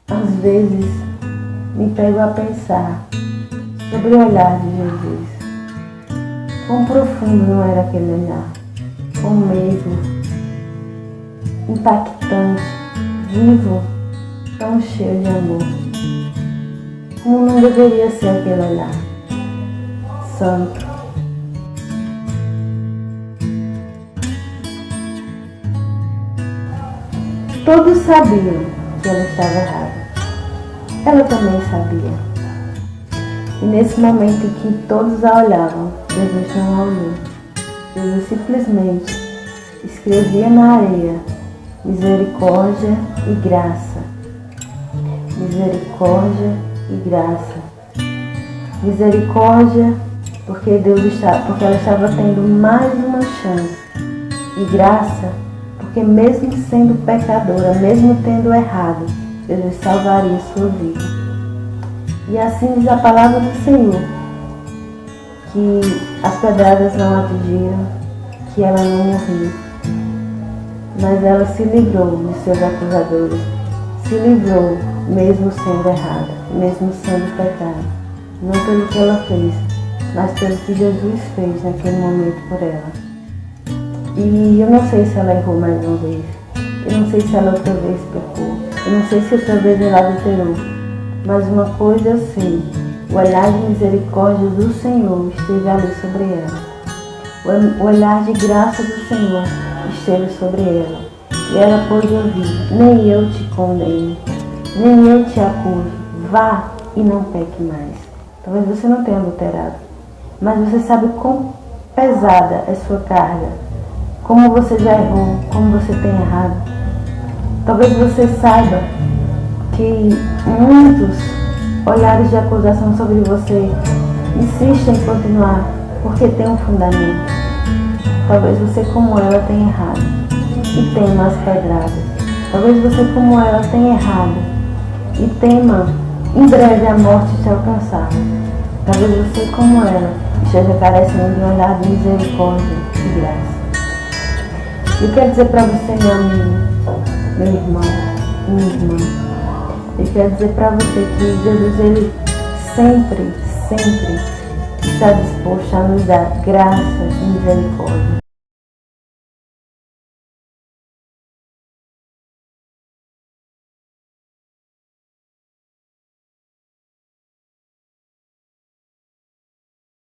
Às vezes me pego a pensar sobre o olhar de Jesus. Quão profundo não era aquele olhar, quão meigo, impactante, vivo, tão cheio de amor. Como não deveria ser aquele olhar santo. Todos sabiam que ela estava errada. Ela também sabia. E nesse momento em que todos a olhavam, Jesus não a olhou. Jesus simplesmente escrevia na areia: misericórdia e graça. Misericórdia e graça. Misericórdia porque ela estava tendo mais uma chance. E graça porque mesmo sendo pecadora, mesmo tendo errado, Jesus salvaria sua vida. E assim diz a palavra do Senhor, que as pedradas não a atingiram, que ela não morreu, mas ela se livrou de seus acusadores, se livrou mesmo sendo errada, mesmo sendo pecado, não pelo que ela fez, mas pelo que Jesus fez naquele momento por ela. E eu não sei se ela errou mais uma vez, eu não sei se ela outra vez pecou, eu não sei se outra vez ela adulterou, mas uma coisa eu sei: o olhar de misericórdia do Senhor esteve ali sobre ela. O olhar de graça do Senhor esteve sobre ela. E ela pôde ouvir: nem eu te condeno, nem eu te acuso, vá e não peque mais. Talvez você não tenha adulterado, mas você sabe quão pesada é sua carga, como você já errou, como você tem errado. Talvez você saiba que muitos olhares de acusação sobre você insistem em continuar porque tem um fundamento. Talvez você, como ela, tenha errado e tema as pedradas. Talvez você, como ela, tenha errado e tema em breve a morte te alcançar. Talvez você, como ela, esteja carecendo de um olhar de misericórdia e graça. Eu quero dizer para você, meu amigo, meu irmão, minha irmã, eu quero dizer para você que Jesus, ele sempre está disposto a nos dar graça e misericórdia.